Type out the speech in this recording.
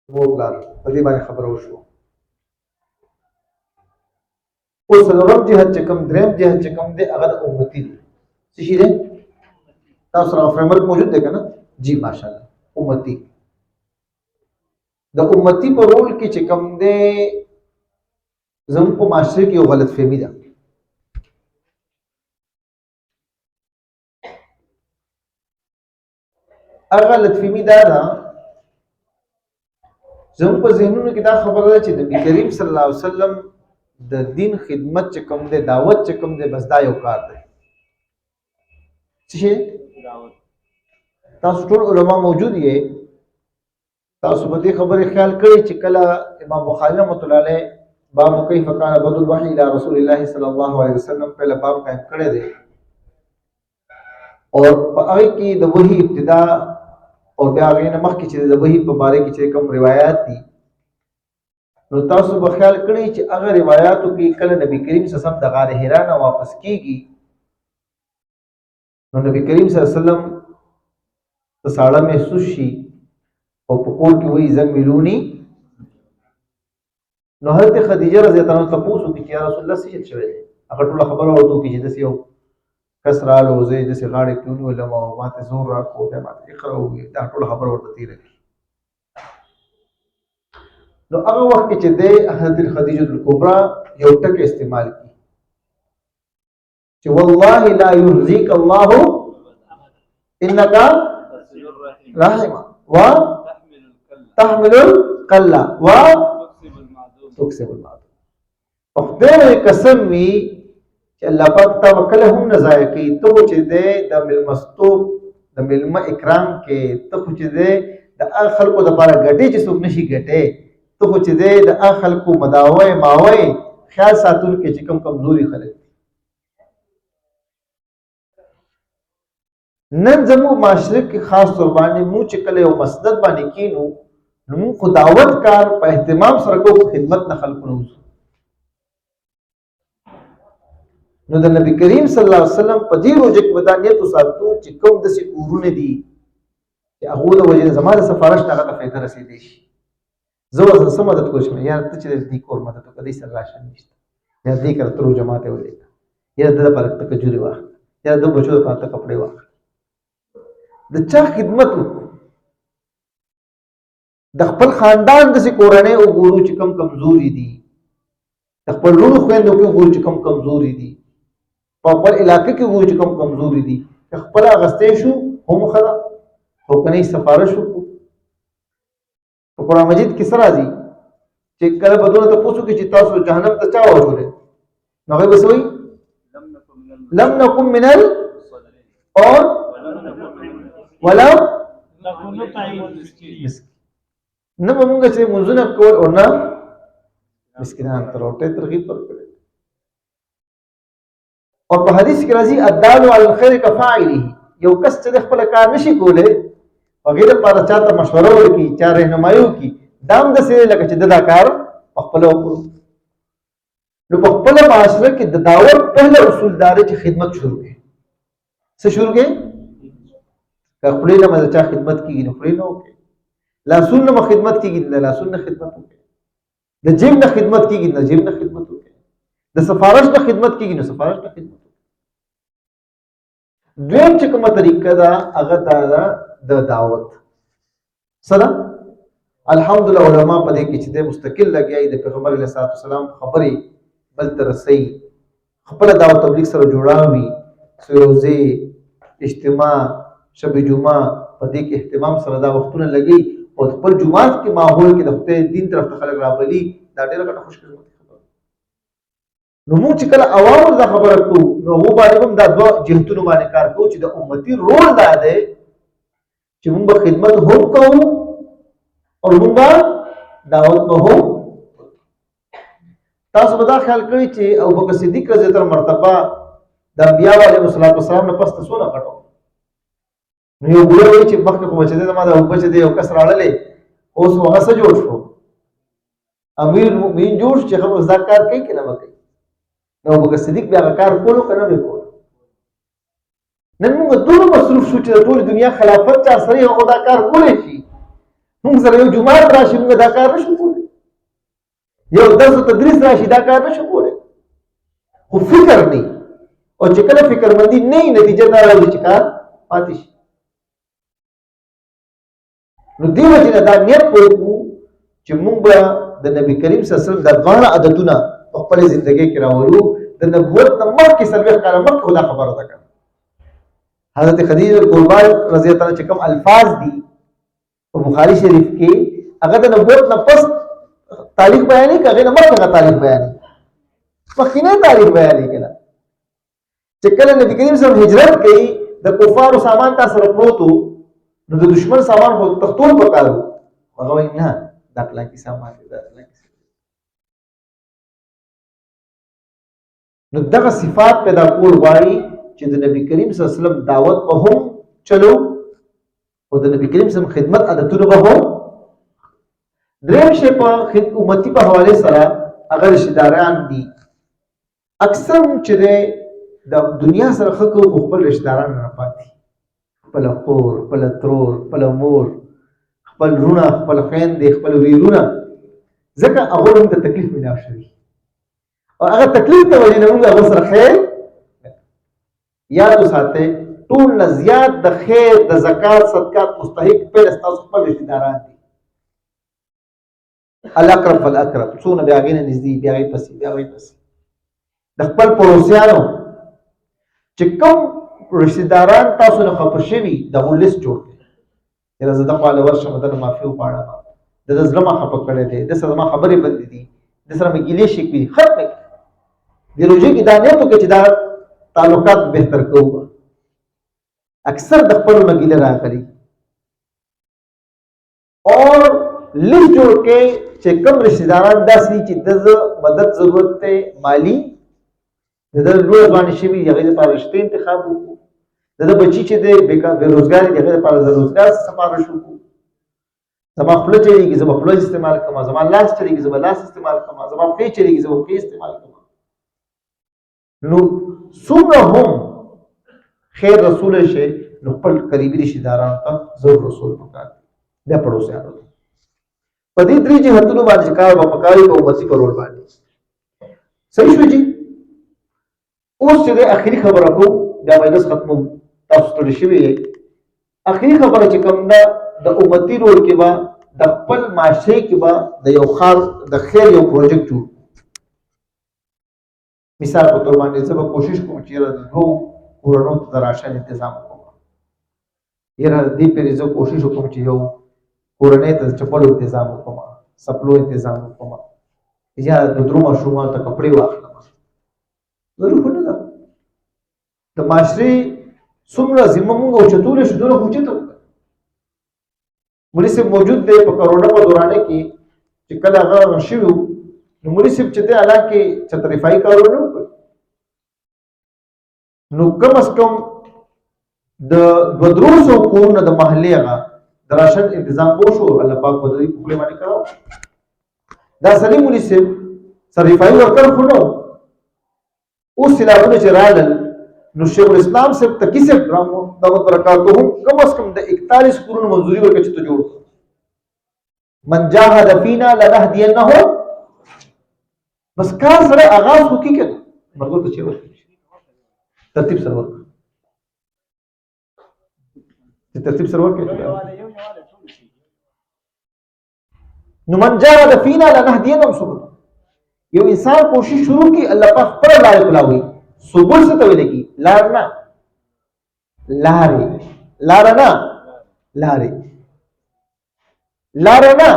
مور پلار په دې باندې خبره وشوه. اوس څلورم جهت چې کوم دریم جهت چې کوم دی هغه د امتي دی. څه شي دی؟ تاسو سره فریم ورک موجود دی که نه؟ جی ماشاءالله. امتي د امتي په رول کې چې کوم دی زموږ په معاشره کې یو غلط فهمي ده. هغه غلط فهمي دا ده زموږ په ذهنونو کې دا خبره ده چې نبی کریم صلی الله علیه وسلم د دین خدمت چې کوم دی دعوت چې کوم دی بس دا یو کار دی. څه شي؟ دعوت. تاسو ټول علما موجود یې، تاسو په دې خبرې خیال کړئ چې کله امام بخاری رحمۃ اللہ علیہ باب کیف کان بدء الوحی الی رسول الله صلی الله علیه وسلم پہلا باب قائم کړی دی اور په هغه کې د وحی ابتدا او بیا هغه نه مخکې چې د وحی په باره کې چې کوم روایت دي نو تاسو به خیال کړئ چې هغه روایتو کې کله نبی کریم صلی الله علیه وسلم د غار حرا نه واپس کیږي نو نبی کریم صلی الله علیه وسلم د ساړه محسوس شي او په کور کې وایي زملونی نو حضرت خدیجه رضی الله عنها تاسو کې چې رسول الله صلی الله علیه وسلم هغه ټول خبره ورته کې چې د یو کسرا لوزه د سغاړې کونو علماء او ماته زور را کو به ماته اقرا وي دا ټول خبر ورته تیر نو هغه وخت چې د حضرت خدیجه الکبرى یو ټک استعمال کی چې والله لا يرزيك الله انك رحمه وتحمل القله وتكسب المعدوم خدای قسم وی چې الله پاک تا وکله هم نه ضایع کوي ته چې د ملمستوب د ملمه اکرام کې ته چې د خلکو د لپاره ګټې چې څوک نشي ګټې ته چې د خلکو مداوي ماوي خیال ساتل کې چې کم کمزوري خلک نن زموږ معاشره کې خاص طور باندې مو چې کله یو مسند باندې کینو نو خو دعوت کار په اهتمام سره کو خدمت نه خلکو نو نو د نبی کریم صلی الله علیه وسلم په دې روزه کې ودانیت وساتو چې کوم د سکورونه دي چې هغه د وجه زماره سفارش هغه ته فائدہ رسیدي شي زه وسه سم مدد کوم یا ته چې دې کور مدد کوي سره راشه نشته یا دې کړه تر جماعت ولې یا د پر تک جوړي واه یا د بچو په تک کپڑے واه د چا خدمت د خپل خاندان د کورنۍ او ګورو چې کم کمزوري دي د خپل لونو خويندو کې ګورو چې کم کمزوري دي په خپل علاقې کې ګورو چې کم کمزوري دي خپل اغستې شو هم خلا او کني سفارش وکړو په قرآن مجید کې سره راځي چې کله بدونه ته پوښتنه کې چې تاسو جهنم ته چا وژولې نو هغه وسوي لم نكن من اور ولو نه موږ چې منځونه کول او نه مسکینان تر اوټه ترغیب ورکړي او په حدیث کې راځي الدال علی الخير كفاعله یو کس چې خپل کار نشي کوله وغیر پر چاته مشوره ورکړي چا رهنمایي وکړي دام د سره لکه چې دا کار خپل وکړو نو په خپل معاشره کې د دعوت پهله اصول دار چې خدمت شروع کړي څه شروع کړي خپل نه مزه چا خدمت کیږي نو خپل نه وکړي لا سنه خدمت کیږي لا سنه خدمت وکړي د جیم نه خدمت کیږي نه جیم نه خدمت وکړي د سفارش نه خدمت کیږي نو سفارش نه خدمت وکړي دویم چې کومه طریقه دا هغه دا د دعوت سره الحمدلله علما په دې کې چې د مستقل لګیای د پیغمبر علیه السلام خبرې بل تر سي خپل دعوت تبلیغ سره جوړاوي سروزه اجتماع شب جمعه په دې کې اهتمام سره دا وختونه لګي او خپل جمعات کې ماحول کې د خپل دین طرف ته خلک راغلي دا ډېره ګټه خوش قسمت خبره نو موږ چې کله عوام دا خبره کوو نو هغه باندې هم دا دوه جهتونو باندې کار کوو چې د امتی رول دا دی چې موږ خدمت هم کوو او موږ دعوت به هم تاسو به دا خیال کړئ چې ابوبکر صدیق رضی الله عنه مرتبه د انبیاء علیهم السلام نه پس څونه غټو نو یو ګوره وایي چې مخکې خو چې زما د ابوبکر چې یو کس راړلې اوس هغه څه جوړ شو امیر المؤمنین جوړ چې هغه ذکر کوي کنه وکړي نو ابوبکر صدیق بیا کار کولو کنه وکړو نن موږ دوه مصروف شو چې ټول دنیا خلافت چا سره خدا کار کولای شي موږ سره یو جماعت راشي موږ دا کار نشو کولی، یو درس او تدریس راشي دا کار نشو کولی. خو فکر نه، او چې کله فکر مندي نه نتیجه دا راوړي چې کار پاتې شي. نو دې وجه نه دا نیت وکړو چې موږ به د نبی کریم صلی الله علیه وسلم د دواړه عادتونه په خپل ژوندۍ کې راوړو. د نبوت نه مخکې 40 کاله مخکې خدا خبره ده کړه. حضرت خدیجه قربان رضی الله عنها چې کوم الفاظ دي په بخاری شریف کې، هغه د نبوت نه پس تاریخ بیانې کوي، هغه نه مخکې تاریخ بیانې، مخکینه تاریخ بیانې کړه. چې کله نبی کریم صلی الله علیه وسلم هجرت کوي، د کفارو سامان تاسو سره پروت وو، نو د دشمن سامان خو تختول پکارو، هغه وایي نه دا پلاکي سامان دی، دا پلاکي. نو دغه صفات پیدا کول غواړي چې د نبی کریم صلی الله علیه وسلم دعوت به هم چلو او د نبی کریم صلی الله علیه وسلم خدمت عادتونه به هم. دریم شی په امتی په حواله سره هغه رشتہ داران دي. اکثر چې د دنیا سره خلکو خپل رشتہ داران نه پاتې، خپل خور، خپل ترور، خپل مور، خپل رونه، خپل خویندې، خپل ویرونه، ځکه هغه هم ته تکلیف ملاو شوي او هغه تکلیف ته وجه نه موږ هغه سره خیر یاد وساتئ. ټول نه زیات د خیر د زکات صدقات مستحق پر استاسو خپل رشتہ داران دي. الاقرب فالاقرب، څونه بیا غینه نږدې، بیا غي پسې، بیا غي پسې. د خپل پړوسیانو چې کوم رشتہ داران تاسو نه خبر شوي دغه لیست جوړ کړئ. یره زه د خپل ورشه مدد معافي وپاړم، د ظلم خپه کړی دی، د سره ما خبرې بند دي، د سره مې ګیلې شکوي ختم کړئ. د روزي کې دا نه تو کې چې دا تعلقات بهتر کوو. اکثر د خپل مګیله راغلي اور لیست جوړ کې چې کوم رشتہ داران داسې چې د مدد ضرورت ته مالی د لوی ځوان شي هغه لپاره رشتہ انتخاب وکړو. د بچی چې د بیکار بیروزګاری دغه لپاره د روزګار سپارښت وکړو. زما خپل چلیږي زما خپل استعمال کوم، زما لاس چلیږي زما لاس استعمال کوم، زما پې چلیږي زما پې استعمال کوم. نو څومره هم خیر رسول شي نو خپل قریبي رشتہ دارانو ته ضرور رسول پکار بیا پړوسیانو ته په دې درې جهتونو باندې کار به پکاري په امتي په رول باندې. صحیح شو جی. اوس چې اخري خبره کوم بیا مجلس ختمو، تاسو ته شوي اخري خبره چې کوم ده د امتي رول کې به د خپل معاشري کې به د یو خار د خیر یو پروجیکټ جوړ. مثال په تور باندې زه به کوشش کوم چې د دوه کورونو ته د راشن تنظیم وکړم. یره دې پرې زه کوشش وکړم چې یو کورنۍ ته چپلو تنظیم وکړم، سپلو تنظیم وکړم، یا د درو ماشومانو ته کپڑے واخلم. ضرور نه ده د معاشري څومره ذمه مونږ او چتول شو دوه خوچته مولوی صاحب موجود دی په کرونا په دورانه کې چې کله هغه شیو نو مولوی صاحب چې ته علاقه چتریفای کارونه وکړ نو کم از کم د بدروسو کورونه د محلي هغه دراشن تنظیم وشو. الله پاک په دې په باندې کړو دا سړي مولوی صاحب صریفای ورکړ خو نو اوس سلامونه چې رالل نو شیخ الاسلام صاحب تقی صاحب دعوت برکاتهم کم از کم د 41 کورونو منظوري ورکړه چې ته جوړ من جاهد فينا لنهدينه. بس کار سره آغاز وکړي کنه مرګ ته چیرې ترتیب سره ورک ترتیب سره ورک نو من جاهد فينا لنهدينه سبل. یو انسان کوشش شروع کی الله پاک پر لارې کلاوي. سبل څه ته ویل کی؟ لار نه لارې، لار نه لارې، لار نه